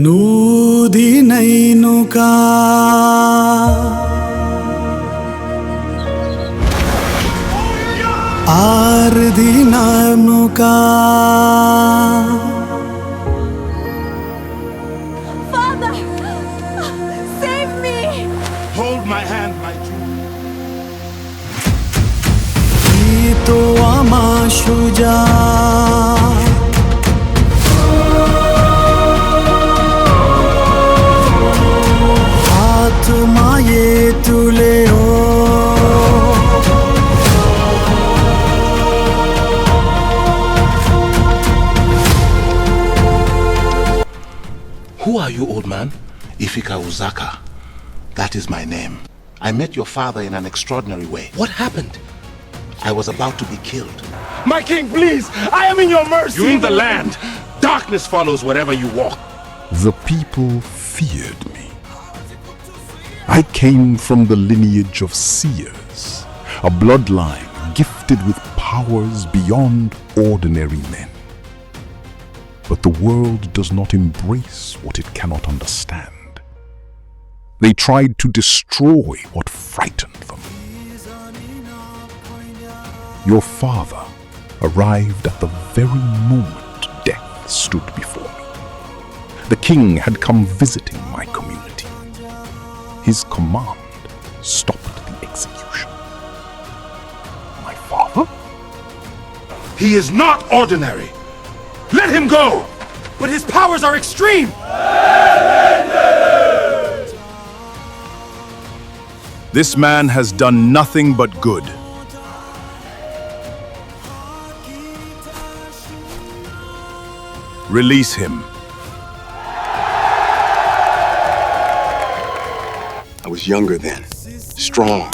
नूदिनैनुका आर्दिनानुका Father, save me! Hold my hand, my Jew. तो आमा शुजा आत्मा ये तुले हो Who are you, old man? Ifika Uzaka. That is my name. I met your father in an extraordinary way. What happened? I was about to be killed. My king, please! I am in your mercy! You're in the land. Darkness follows wherever you walk. The people feared me. I came from the lineage of seers, a bloodline gifted with powers beyond ordinary men. But the world does not embrace what it cannot understand. They tried to destroy what frightened them. Your father arrived at the very moment death stood before me. The king had come visiting my community. His command stopped the execution. My father? He is not ordinary. Let him go! But his powers are extreme! This man has done nothing but good. Release him. I was younger then, strong,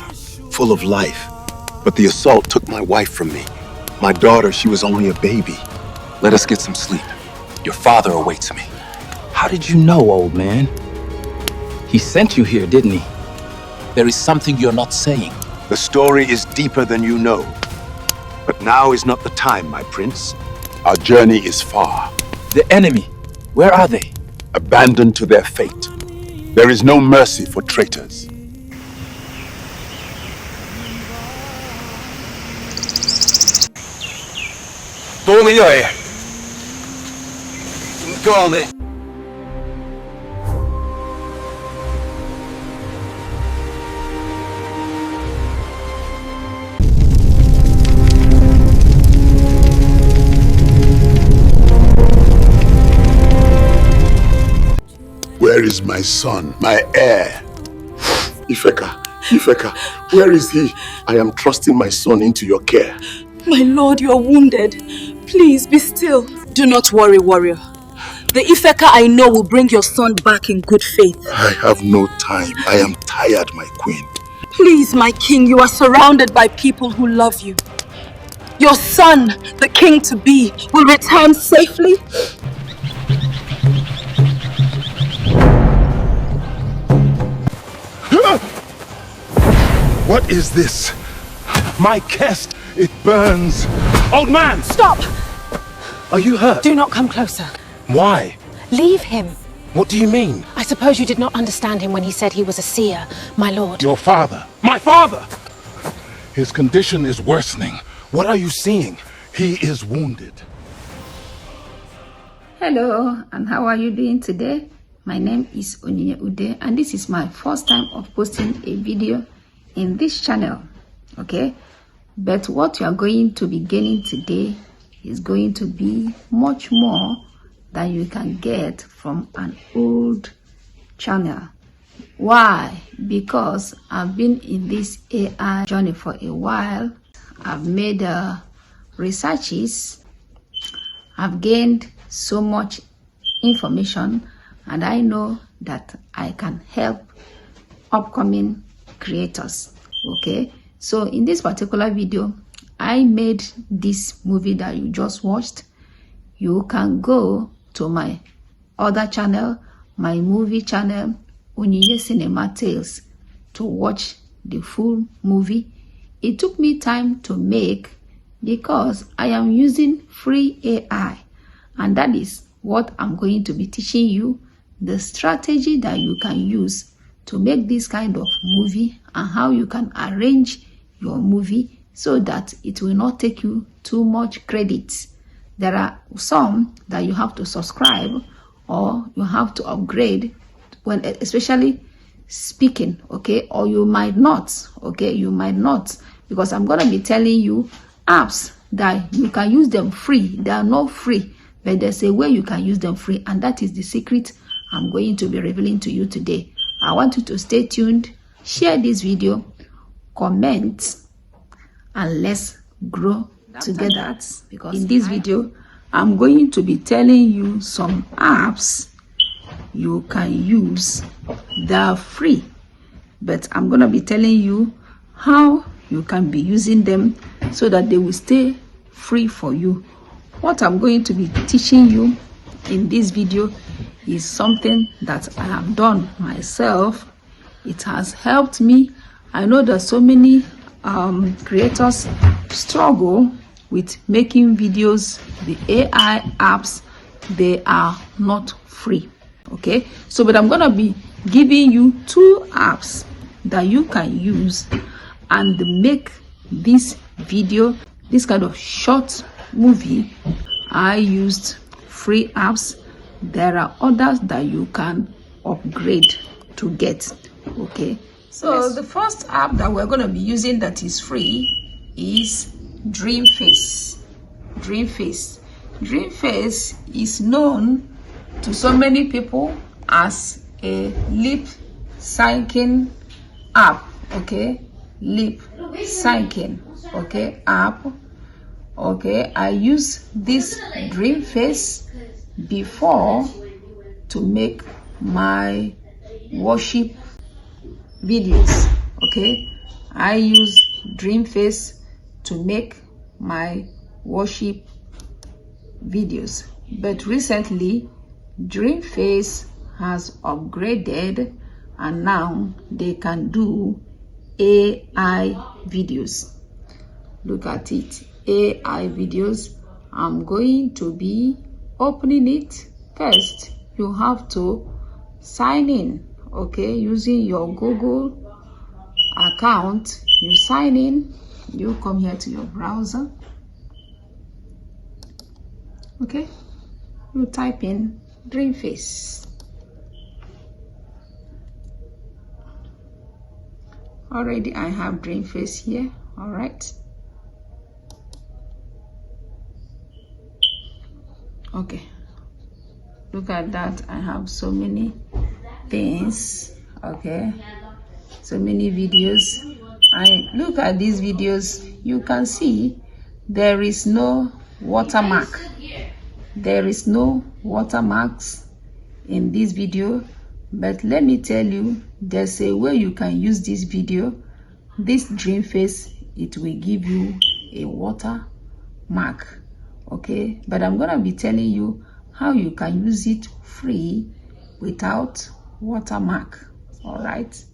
full of life. But the assault took my wife from me. My daughter, she was only a baby. Let us get some sleep. Your father awaits me. How did you know, old man? He sent you here, didn't he? There is something you're not saying. The story is deeper than you know. But now is not the time, my prince. Our journey is far. The enemy, where are they? Abandoned to their fate. There is no mercy for traitors. Go on there. Where is my son, my heir? Ifeka, where is he? I am trusting my son into your care. My lord, you are wounded. Please be still. Do not worry, warrior. The Ifeka I know will bring your son back in good faith. I have no time. I am tired, my queen. Please, my king, you are surrounded by people who love you. Your son, the king-to-be, will return safely. What is this? My chest, it burns. Old man! Stop! Are you hurt? Do not come closer. Why? Leave him. What do you mean? I suppose you did not understand him when he said he was a seer, my lord. Your father. My father! His condition is worsening. What are you seeing? He is wounded. Hello, and how are you doing today? My name is OnyiTech, and this is my first time of posting a video in this channel, okay? But what you are going to be gaining today is going to be much more than you can get from an old channel. Why? Because I've been in this AI journey for a while. I've made researches. I've gained so much information, and I know that I can help upcoming creators. Okay, so in this particular video, I made this movie that you just watched. You can go to my other channel, my movie channel, OnyiTech Cinema Tales, to watch the full movie. It took me time to make because I am using free AI, and that is what I'm going to be teaching you the strategy that you can use to make this kind of movie and how you can arrange your movie so that it will not take you too much credit. There are some that you have to subscribe or you have to upgrade when, especially speaking, okay? Or you might not, okay? You might not, because I'm going to be telling you apps that you can use them free. They are not free, but there's a way you can use them free, and that is the secret I'm going to be revealing to you today. I want you to stay tuned, share this video, comment, and let's grow together. Because in this video, I'm going to be telling you some apps you can use that are free, but I'm going to be telling you how you can be using them so that they will stay free for you. What I'm going to be teaching you in this video is something that I have done myself. It has helped me. I know that so many creators struggle with making videos. The AI apps, they are not free, okay? So but I'm gonna be giving you 2 apps that you can use and make this video, this kind of short movie. I used free apps. There are others that you can upgrade to get, okay? So the first app that we're going to be using that is free is Dreamface. Dreamface is known to so many people as a lip syncing app, okay? Lip syncing, okay, app. Okay, I use this Dreamface before to make my worship videos, okay? I use Dreamface to make my worship videos, but recently Dreamface has upgraded and now they can do AI videos. Look at it, AI videos. I'm going to be opening it. First, you have to sign in, okay, using your Google account. You sign in, you come here to your browser, okay, you type in Dreamface. Already I have Dreamface here. All right, okay, look at that. I have so many things, okay, so many videos. I look at these videos, you can see there is no watermark. There is no watermarks in this video, but let me tell you, there's a way you can use this video. This Dreamface, it will give you a watermark, okay? But I'm gonna be telling you how you can use it free without watermark. All right,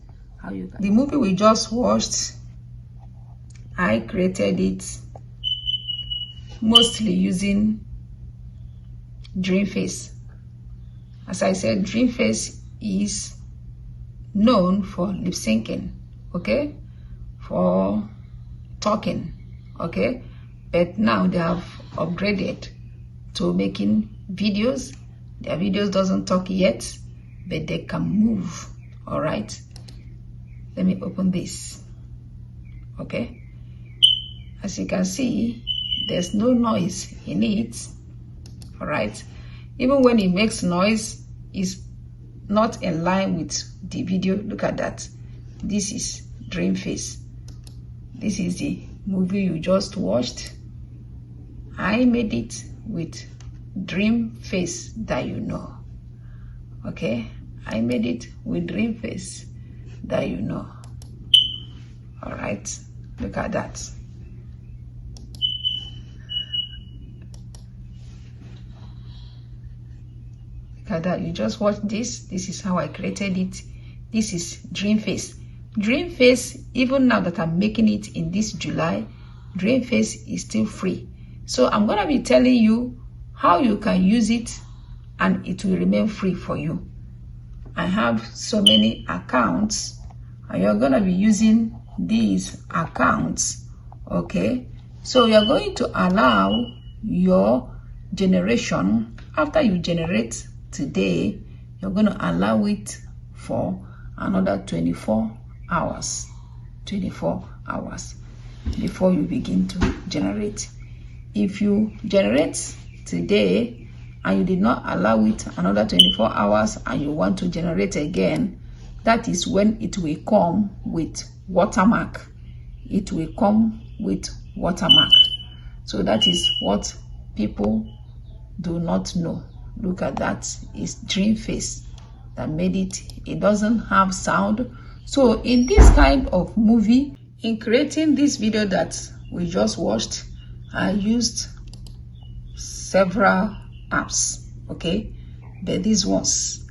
how you can. The movie we just watched, I created it mostly using Dreamface. As I said, Dreamface is known for lip syncing, okay, for talking, okay, but now they have upgraded to making videos. Their videos doesn't talk yet, but they can move. All right, let me open this, okay. As you can see, there's no noise in it. All right, even when it makes noise, it's not in line with the video. Look at that. This is Dreamface. This is the movie you just watched. I made it with Dreamface that you know, okay? I made it with Dreamface that you know. All right, look at that. Look at that. You just watch this. This is how I created it. This is Dreamface. Dreamface, even now that I'm making it in this July, Dreamface is still free. So I'm gonna be telling you how you can use it and it will remain free for you. I have so many accounts, and you're going to be using these accounts, okay? So you're going to allow your generation, after you generate today, you're going to allow it for another 24 hours. 24 hours before you begin to generate. If you generate today and you did not allow it another 24 hours and you want to generate again, that is when it will come with watermark. It will come with watermark. So that is what people do not know. Look at that. It's Dreamface that made it. It doesn't have sound. So in this kind of movie, in creating this video that we just watched, I used several apps, okay? But these ones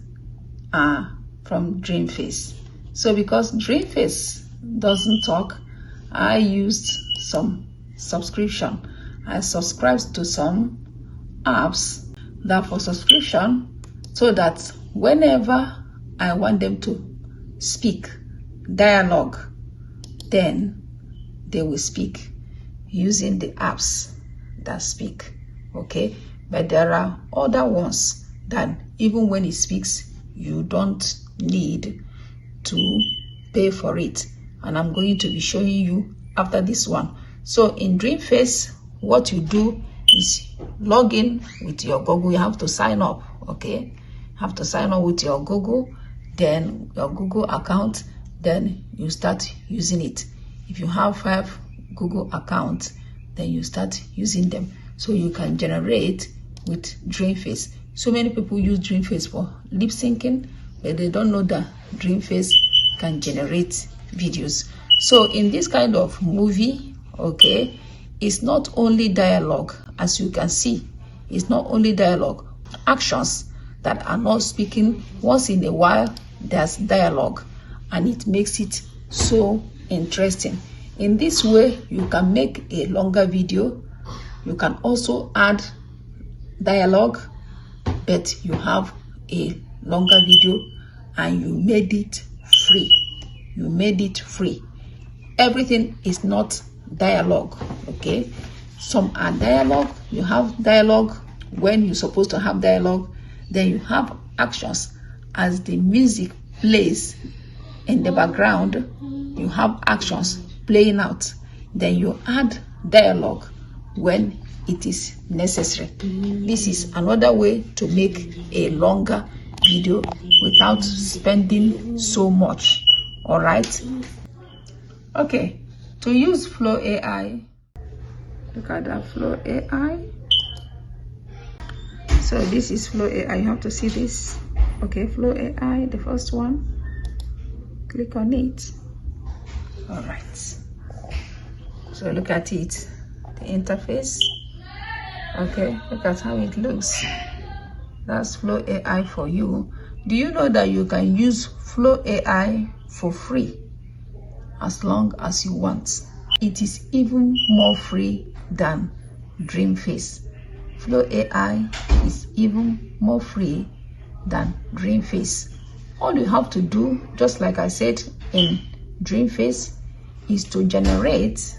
are from Dreamface. So because Dreamface doesn't talk, I used some subscription. I subscribed to some apps that for subscription, so that whenever I want them to speak dialogue, then they will speak using the apps that speak, okay? But there are other ones that even when it speaks, you don't need to pay for it, and I'm going to be showing you after this one. So in Dreamface, what you do is log in with your Google. You have to sign up, okay? You have to sign up with your Google, then your Google account, then you start using it. If you have 5 Google accounts, then you start using them. So you can generate with Dreamface. So many people use Dreamface for lip syncing, but they don't know that Dreamface can generate videos. So in this kind of movie, okay, it's not only dialogue, as you can see. It's not only dialogue. Actions that are not speaking, once in a while, there's dialogue, and it makes it so interesting. In this way, you can make a longer video. You can also add dialogue, but you have a longer video, and you made it free. You made it free. Everything is not dialogue, okay? Some are dialogue. You have dialogue when you're supposed to have dialogue. Then you have actions. As the music plays in the background, you have actions playing out. Then you add dialogue when it is necessary. This is another way to make a longer video without spending so much. All right? Okay, to use Flow AI, look at that Flow AI. So this is Flow AI. You have to see this. Okay, Flow AI, the first one. Click on it. All right. So look at it, the interface. Okay, look at how it looks. That's Flow AI for you. Do you know that you can use Flow AI for free as long as you want? It is even more free than Dreamface. Flow AI is even more free than Dreamface. All you have to do, just like I said in Dreamface, is to generate.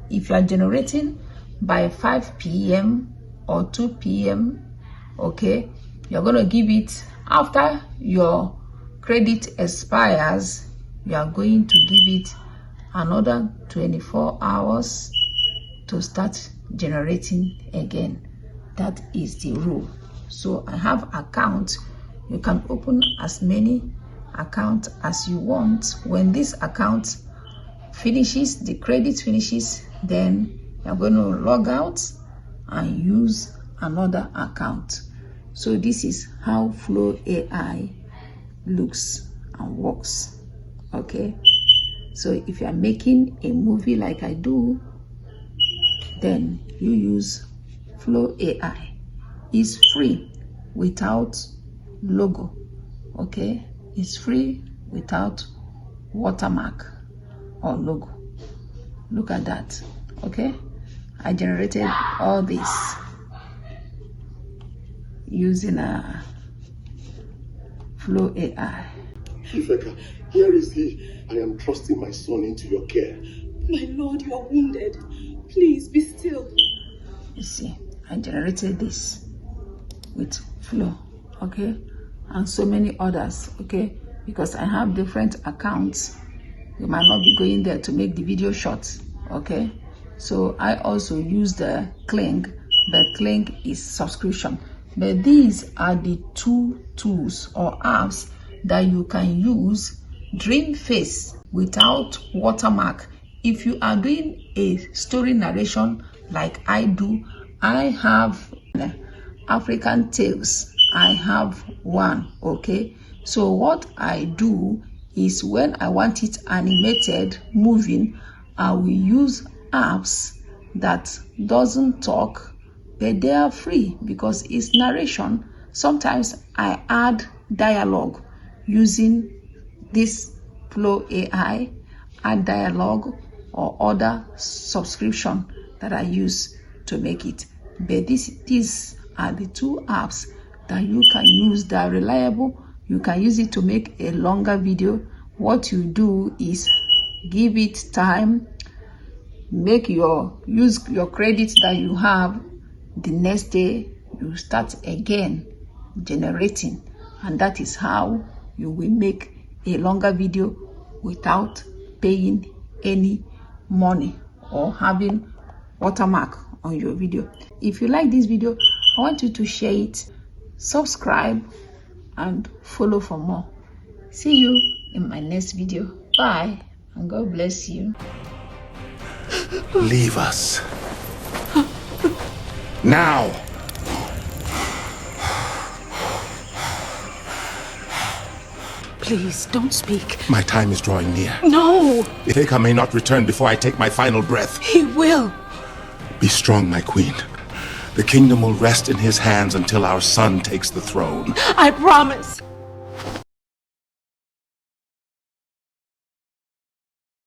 If you are generating by 5 p.m. or 2 p.m., okay, you're going to give it, after your credit expires, you are going to give it another 24 hours to start generating again. That is the rule. So I have accounts. You can open as many accounts as you want. When this account finishes, the credit finishes, then you're going to log out and use another account. So this is how Flow AI looks and works. Okay, so if you are making a movie like I do, then you use Flow AI. It's free without logo. Okay, it's free without watermark or logo. Look at that. Okay, I generated all this using a Flow AI. Ifeka, here is he. I am trusting my son into your care. My lord, you are wounded. Please be still. You see, I generated this with Flow, okay? And so many others, okay? Because I have different accounts. You might not be going there to make the video short, okay? So I also use the Kling, but Kling is subscription. But these are the two tools or apps that you can use Dream Face without watermark. If you are doing a story narration like I do, I have African Tales. I have one, okay? So what I do is when I want it animated, moving, I will use apps that doesn't talk, but they are free because it's narration. Sometimes I add dialogue using this Flow AI, add dialogue or other subscription that I use to make it. But these are the two apps that you can use that are reliable. You can use it to make a longer video. What you do is give it time, use your credits that you have. The next day you start again generating, and that is how you will make a longer video without paying any money or having watermark on your video. If you like this video, I want you to share it, subscribe, and follow for more. See you in my next video. Bye, and God bless you. Leave us. Now! Please, don't speak. My time is drawing near. No! Ifeka may not return before I take my final breath. He will. Be strong, my queen. The kingdom will rest in his hands until our son takes the throne. I promise.